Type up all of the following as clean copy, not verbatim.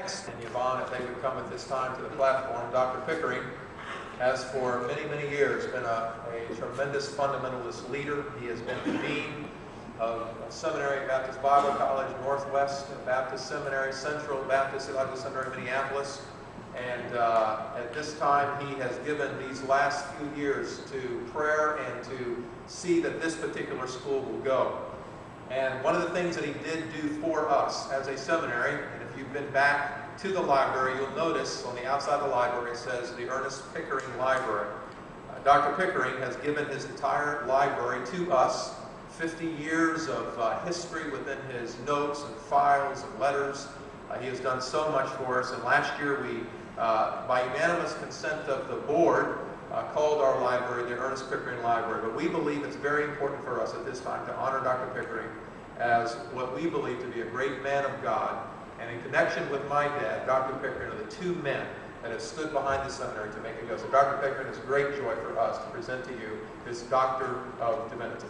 Next, and Yvonne, if they would come at this time to the platform, Dr. Pickering has for many, many years been a tremendous fundamentalist leader. He has been the dean of Seminary Baptist Bible College, Northwest Baptist Seminary, Central Baptist Theological Seminary, Minneapolis. And at this time, he has given these last few years to prayer and to see that this particular school will go. And one of the things that he did do for us as a seminary, and if you've been back to the library, you'll notice on the outside of the library it says the Ernest Pickering Library. Dr. Pickering has given his entire library to us, 50 years of history within his notes and files and letters. He has done so much for us, and last year we, by unanimous consent of the board, called our library the Ernest Pickering Library. But we believe it's very important for us at this time to honor Dr. Pickering as what we believe to be a great man of God. And in connection with my dad, Dr. Pickering, are the two men that have stood behind the seminary to make it go. So Dr. Pickering, it's a great joy for us to present to you this Doctor of Divinity.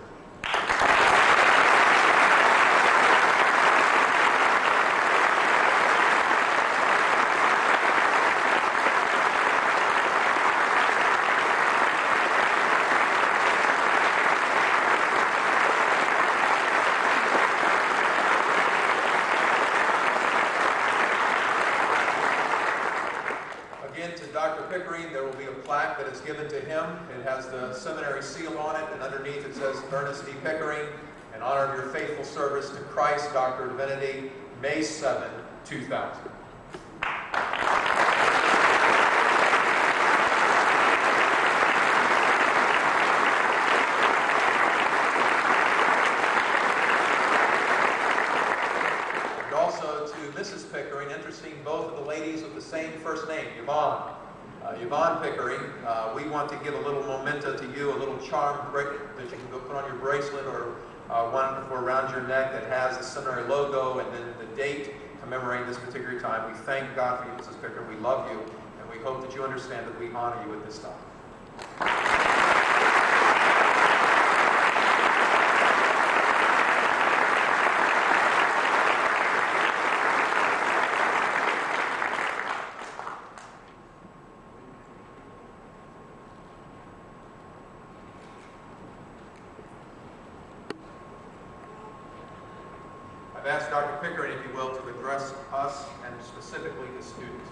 Dr. Pickering, there will be a plaque that is given to him. It has the seminary seal on it, and underneath it says Ernest D. Pickering, in honor of your faithful service to Christ, Doctor of Divinity, May 7, 2000. And also to Mrs. Pickering, interesting, both of the ladies with the same first name, Yvonne. Yvonne Pickering, we want to give a little memento to you, a little charm that you can go put on your bracelet or one for around your neck that has the seminary logo and then the date commemorating this particular time. We thank God for you, Mrs. Pickering. We love you, and we hope that you understand that we honor you at this time. I've asked Dr. Pickering, if you will, to address us and specifically the students.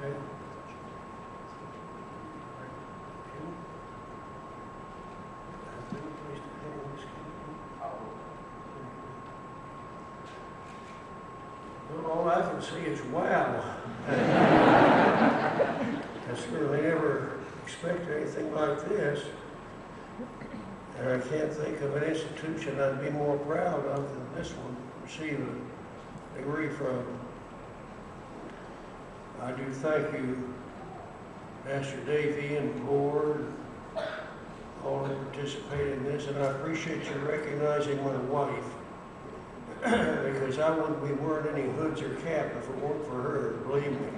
Okay. Well, all I can see is wow. I certainly never expected anything like this. And I can't think of an institution I'd be more proud of than this one, receive a degree from. I do thank you, Pastor Davey and the board, all who participated in this, and I appreciate you recognizing my wife, because we weren't any hoods or cap if it weren't for her, believe me.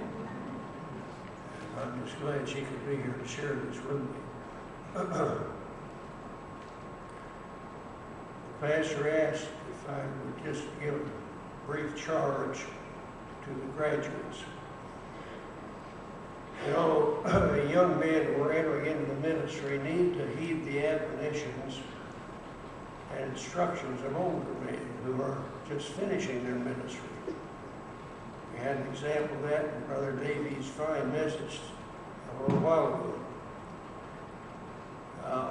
I'm just glad she could be here to share this with me. The pastor asked if I would just give a brief charge to the graduates. You know, young men who are entering into the ministry need to heed the admonitions and instructions of older men who are just finishing their ministry. We had an example of that in Brother Davies' fine message a little while ago.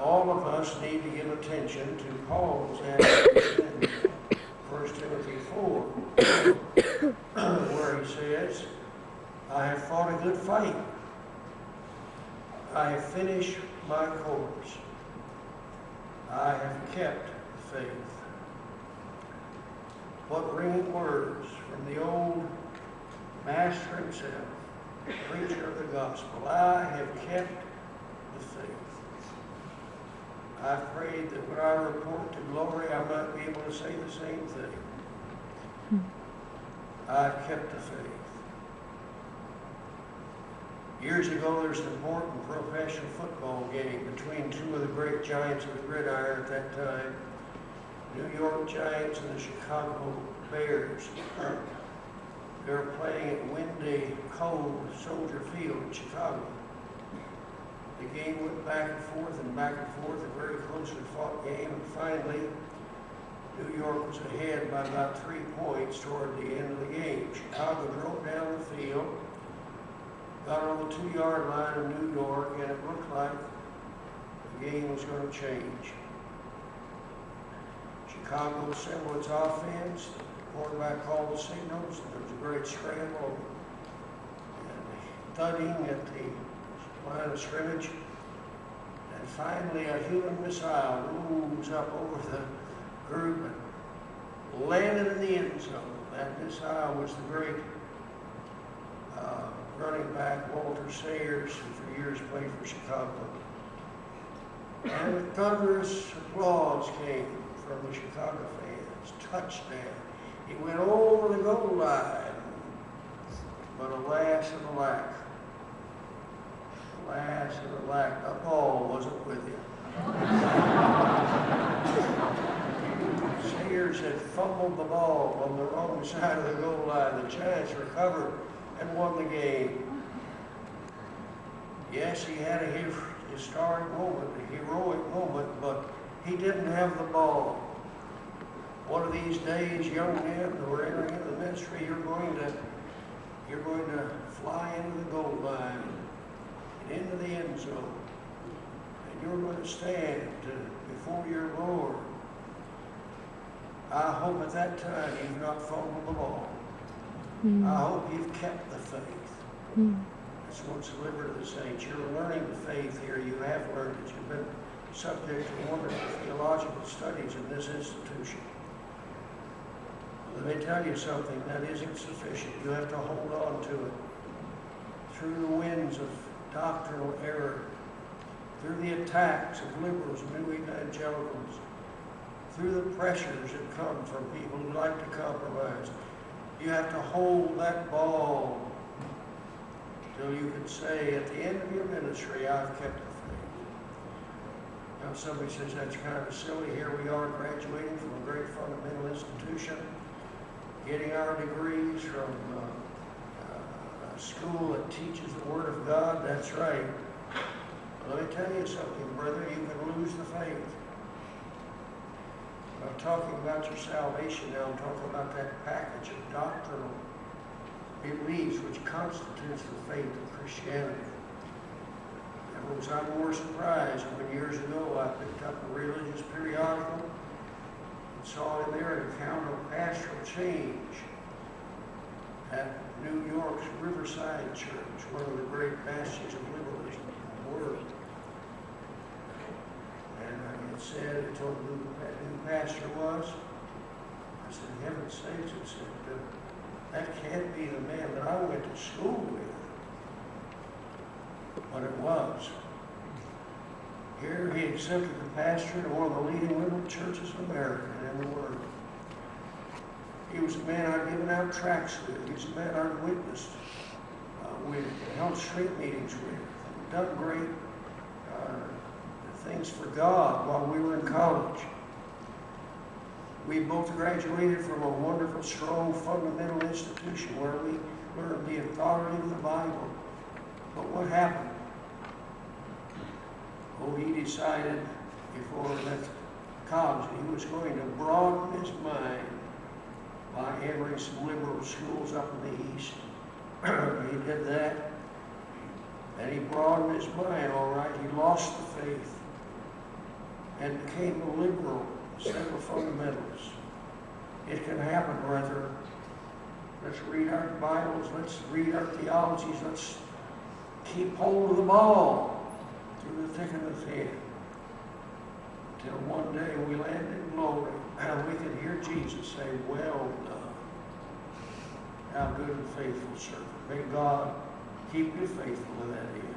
All of us need to give attention to Paul's admonition in 1 Timothy 4, where he says, I have fought a good fight. I have finished my course. I have kept the faith. What ringing words from the old master himself, preacher of the gospel. I have kept the faith. I prayed that when I report to glory, I might be able to say the same thing. I've kept the faith. Years ago, there was an important professional football game between two of the great giants of the gridiron at that time, New York Giants and the Chicago Bears. They were playing at windy, cold Soldier Field in Chicago. The game went back and forth, a very closely fought game, and finally, New York was ahead by about 3 points toward the end of the game. Chicago drove down the field, got on the 2-yard line of New York, and it looked like the game was going to change. Chicago assembled its offense, the quarterback called the signals, and there was a great scramble and thudding at the line of scrimmage, and finally a human missile moves up over the group and landed in the end zone. That missile was the great running back Walter Sayers, who for years played for Chicago. And a thunderous applause came from the Chicago fans. Touchdown. He went over the goal line, but alas and alack, the ball wasn't with him. Sayers had fumbled the ball on the wrong side of the goal line. The Giants recovered and won the game. Yes, he had a historic moment, a heroic moment, but he didn't have the ball. One of these days, young men who are entering into the ministry, you're going to fly into the goal line and into the end zone, and you're going to stand before your Lord. I hope at that time you've not fumbled the ball. I hope you've kept the faith. That's what's delivered to the saints. You're learning the faith here. You have learned it. You've been subject to wonderful theological studies in this institution. Let me tell you something, that isn't sufficient. You have to hold on to it. Through the winds of doctrinal error, through the attacks of liberals and new evangelicals, through the pressures that come from people who like to compromise, you have to hold that ball till you can say, at the end of your ministry, I've kept the faith. Now somebody says, that's kind of silly. Here we are graduating from a great fundamental institution, getting our degrees from a school that teaches the Word of God. That's right. But let me tell you something, brother, you can lose the faith. I'm talking about your salvation now. I'm talking about that package of doctrinal beliefs which constitutes the faith of Christianity. Never was I more surprised when years ago I picked up a religious periodical and saw in there an account of pastoral change at New York's Riverside Church, one of the great bastions of liberalism in the world. And it said, it told me who that new pastor was. I said, heaven's sakes, it said, that can't be the man that I went to school with. But it was. Here he accepted the pastorate of one of the leading liberal churches in America and in the world. He was a man I'd given out tracts with. He was a man I'd witnessed with, held street meetings with, done great things for God while we were in college. We both graduated from a wonderful, strong, fundamental institution where we learned the authority of the Bible. But what happened? Oh, he decided before he left college he was going to broaden his mind by entering some liberal schools up in the East. He did that, and he broadened his mind, all right. He lost the faith and became a liberal instead of fundamentals. It can happen, brethren. Let's read our Bibles, let's read our theologies, let's keep hold of the ball through the thick and the thin, until one day we land in glory and we can hear Jesus say, well done, thou good and faithful servant. May God keep you faithful to that end.